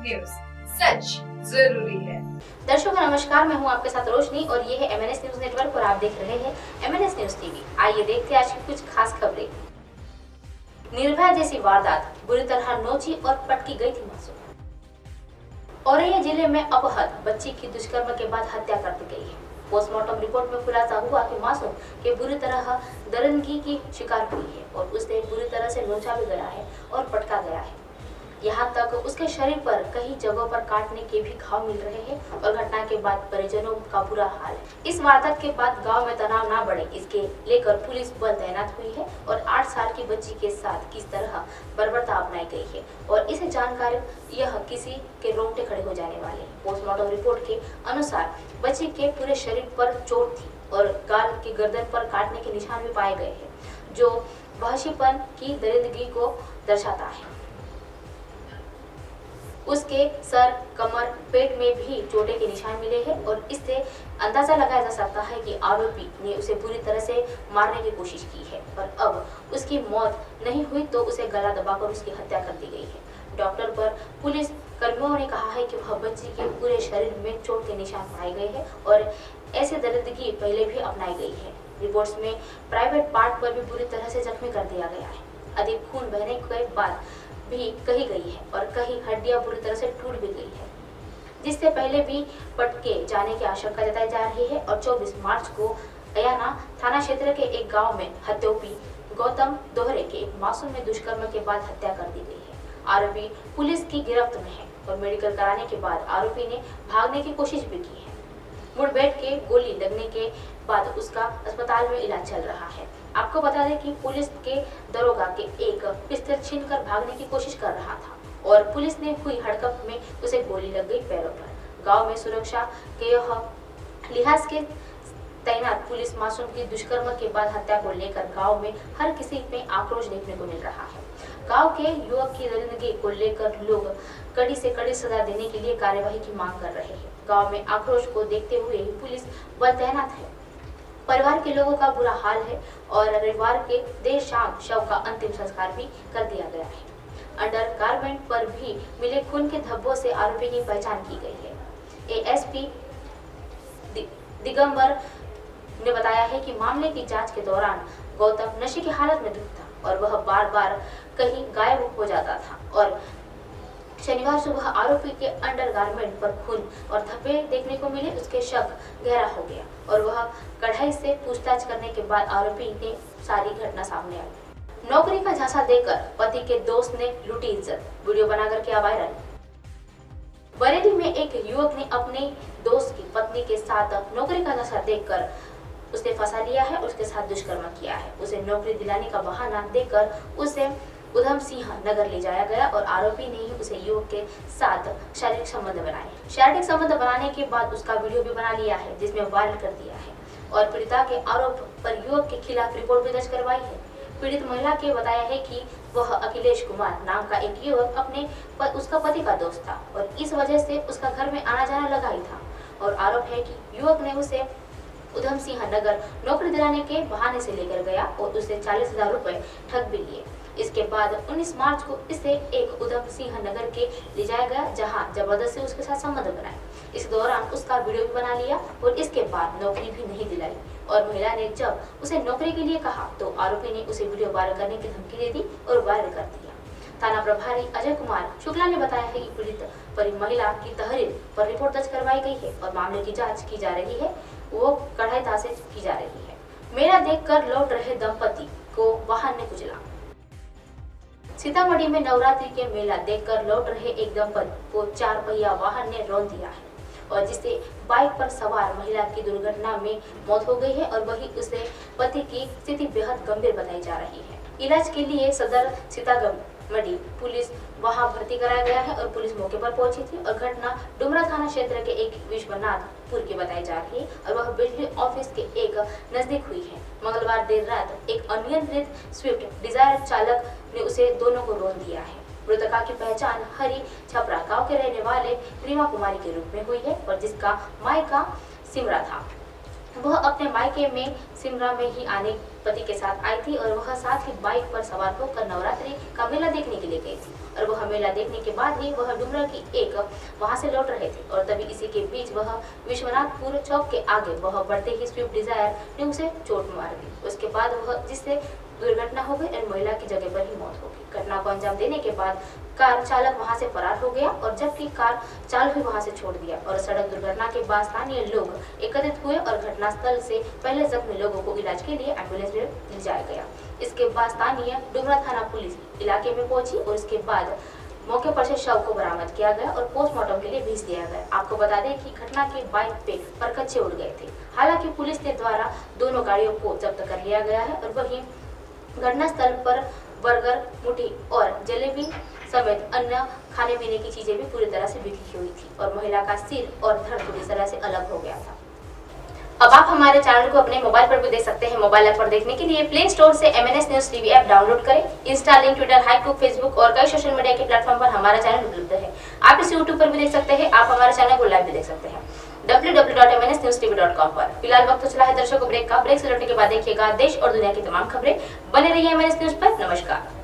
News, सच जरूरी है। दर्शकों नमस्कार, मैं हूं आपके साथ रोशनी और ये है MNS न्यूज नेटवर्क और आप देख रहे हैं MNS न्यूज टीवी। आइए देखते हैं आज की कुछ खास खबरें। निर्भया जैसी वारदात, बुरी तरह नोची और पटकी गई थी मासूम। औरैया जिले में अपहृत बच्ची की दुष्कर्म के बाद हत्या कर दी गई है। पोस्टमार्टम रिपोर्ट में खुलासा हुआ कि मासूम के बुरी तरह दरिंदगी की शिकार हुई है और उसे बुरी तरह से नोचा भी गया है और पटका गया है। यहाँ तक उसके शरीर पर कई जगहों पर काटने के भी घाव मिल रहे हैं और घटना के बाद परिजनों का बुरा हाल है। इस वारदात के बाद गांव में तनाव न बढ़े, इसके लेकर पुलिस बल तैनात हुई है और 8 साल की बच्ची के साथ किस तरह बर्बरता अपनाई गई है और इसे जानकर यह किसी के रोंगटे खड़े हो जाने वाले हैं। पोस्टमार्टम रिपोर्ट के अनुसार बच्ची के पूरे शरीर पर चोट थी और गाल की गर्दन पर काटने के निशान भी पाए गए हैं, जो वहशीपन की दरिंदगी को दर्शाता है। उसके सर, कमर, पेट में भी चोटें के निशान मिले हैं और इससे अंदाजा लगाया जा सकता है कि आरोपी ने उसे बुरी तरह से मारने की कोशिश की है और अब उसकी मौत नहीं हुई तो उसे गला दबाकर उसकी हत्या कर दी गई है। डॉक्टर पर पुलिस कर्मियों ने कहा है कि वह बच्ची के पूरे शरीर में चोट के निशान पाए गए हैं और ऐसी दरिंदगी पहले भी अपनाई गई है। रिपोर्ट्स में प्राइवेट पार्ट पर भी बुरी तरह से जख्मी कर दिया गया है। अधिक खून बहने के बाद भी कही गई है और कहीं हड्डियां बुरी तरह से टूट भी गई है, जिससे पहले भी पटके जाने की आशंका जताई जा रही है। और 24 मार्च को अयाना थाना क्षेत्र के एक गांव में हत्योपी गौतम दोहरे के एक मासूम में दुष्कर्म के बाद हत्या कर दी गई है। आरोपी पुलिस की गिरफ्त में है और मेडिकल कराने के बाद आरोपी ने भागने की कोशिश भी की है। मुठभेड़ के गोली लगने के बाद उसका अस्पताल में इलाज चल रहा है। आपको बता दें कि पुलिस के दरोगा के एक पिस्तौल छीनकर भागने की कोशिश कर रहा था और पुलिस ने हुई हड़कंप में उसे गोली लग गई पैरों पर। गांव में सुरक्षा के लिहाज के तैनात पुलिस मासूम की दुष्कर्म के बाद हत्या को लेकर गांव में हर किसी में आक्रोश देखने को मिल रहा है। गांव के युवक की दरिंदगी को लेकर लोग कड़ी से कड़ी सजा देने के लिए कार्यवाही की मांग कर रहे हैं। गांव में आक्रोश को देखते हुए पुलिस बल तैनात है। परिवार के लोगों का बुरा हाल है और रविवार के देर शाम शव का अंतिम संस्कार भी कर दिया गया है। अंडर गारमेंट पर भी मिले खून के धब्बों से आरोपी की पहचान की गई है। ASP दिगंबर ने बताया है कि मामले की जांच के दौरान गौतम नशे की हालत में धुत था और वह बार बार कहीं गायब हो जाता था और शनिवार सुबह आरोपी के अंडरगारमेंट पर खून और धब्बे देखने को मिले। उसके शक गहरा हो गया और वह कढ़ाई से पूछताछ करने के बाद आरोपी ने सारी घटना सामने आई। नौकरी का झांसा देकर पति के दोस्त ने लूटी इज्जत, वीडियो बनाकर किया वायरल। बरेली में एक युवक ने अपने दोस्त की पत्नी के साथ नौकरी का झांसा देकर उसे फंसा लिया है और उसके साथ दुष्कर्म किया है। उसे नौकरी दिलाने का बहाना देकर उसे उधम सिंह नगर ले जाया गया और आरोपी ने ही उसे युवक के साथ शारीरिक संबंध बनाए। शारीरिक संबंध बनाने के बाद उसका वीडियो भी बना लिया है, जिसमें वायरल कर दिया है और पीड़िता के आरोप पर युवक के खिलाफ रिपोर्ट भी दर्ज करवाई है। पीड़ित महिला के बताया है कि वह अखिलेश कुमार नाम का एक युवक उसका पति का दोस्त था और इस वजह से उसका घर में आना जाना लगा ही था और आरोप है कि युवक ने उसे उधम सिंह नगर नौकरी दिलाने के बहाने से लेकर गया और उसे 40,000 रुपए ठग भी लिए। इसके बाद 19 मार्च को इसे एक उधम सिंह नगर के ले जाया गया, जहां जबरदस्ती उसके साथ संबंध बनाए। इस दौरान उसका वीडियो भी बना लिया और इसके बाद नौकरी भी नहीं दिलाई और महिला ने जब उसे नौकरी के लिए कहा तो आरोपी ने उसे वीडियो वायरल करने की धमकी दे दी और वायरल कर दिया। थाना प्रभारी अजय कुमार शुक्ला ने बताया है कि पीड़ित महिला की तहरीर पर रिपोर्ट दर्ज करवाई गई है और मामले की जाँच की जा रही है, वो कढ़ाई से की जा रही है। मेला देखकर लौट रहे दंपति को वाहन ने कुचला। सीतामढ़ी में नवरात्रि के मेला देखकर लौट रहे एक दंपति को 4 पहिया वाहन ने रौंद दिया है और जिससे बाइक पर सवार महिला की दुर्घटना में मौत हो गई है और वही उसे पति की स्थिति बेहद गंभीर बताई जा रही है। इलाज के लिए सदर सीतामढ़ी पुलिस वहां भर्ती कराया गया है और पुलिस मौके पर पहुंची थी और घटना डुमरा थाना क्षेत्र के एक विश्वनाथपुर की बताई जा रही है और वह बिजली ऑफिस के एक नजदीक हुई है। मंगलवार देर रात एक अनियंत्रित स्विफ्ट डिजायर चालक ने उसे दोनों को रौंद दिया है। मृतका की पहचान हरी छपरा गांव के रहने वाले प्रीमा कुमारी के रूप में हुई है और जिसका मायका सिमरा था। वह अपने मायके में सिमरा में ही आने पति के साथ आई थी और वह साथ ही बाइक पर सवार होकर नवरात्रि का मेला देखने के लिए गई थी और वह मेला देखने के बाद ही वह डुमरा की एक वहां से लौट रहे थे और तभी इसी के बीच वह विश्वनाथपुर चौक के आगे वह बढ़ते ही स्विफ्ट डिजायर ने उसे चोट मार दी। उसके बाद वह जिससे दुर्घटना हो गई और महिला की जगह पर ही मौत हो गई। घटना को अंजाम देने के बाद कार चालक वहां से फरार हो गया और जबकि कार चालक भी वहां से छोड़ दिया और सड़क दुर्घटना के बाद स्थानीय लोग एकत्रित हुए और घटनास्थल से पहले जख्मी लोगों को इलाज के लिए एम्बुलेंस में ले जाया गया। इसके बाद स्थानीय डुमरा थाना पुलिस इलाके में पहुंची और इसके बाद मौके पर से शव को बरामद किया गया और पोस्टमार्टम के लिए भेज दिया गया। आपको बता दें कि घटना के बाइक पे परकच्चे उड़ गए थे। हालांकि पुलिस के द्वारा दोनों गाड़ियों को जब्त कर लिया गया है और वहीं घटनास्थल पर बर्गर, मुठी और जलेबी समेत अन्य खाने पीने की चीजें भी पूरी तरह से बिखरी हुई थी और महिला का सिर और धड़ पूरी तरह से अलग हो गया था। अब आप हमारे चैनल को अपने मोबाइल पर भी देख सकते हैं। मोबाइल ऐप पर देखने के लिए प्ले स्टोर से MNS news TV app download करें। Insta, link, Twitter, haiku, Facebook और कई सोशल मीडिया के प्लेटफॉर्म पर हमारा चैनल उपलब्ध है। आप इसे यूट्यूब पर भी देख सकते हैं। आप हमारे चैनल को लाइव भी देख सकते हैं www.mnsnewstv.com पर। फिलहाल वक्त चला है दर्शकों ब्रेक का। ब्रेक से लौटने के बाद देखिएगा देश और दुनिया की तमाम खबरें। बने रहिए MNS न्यूज पर। नमस्कार।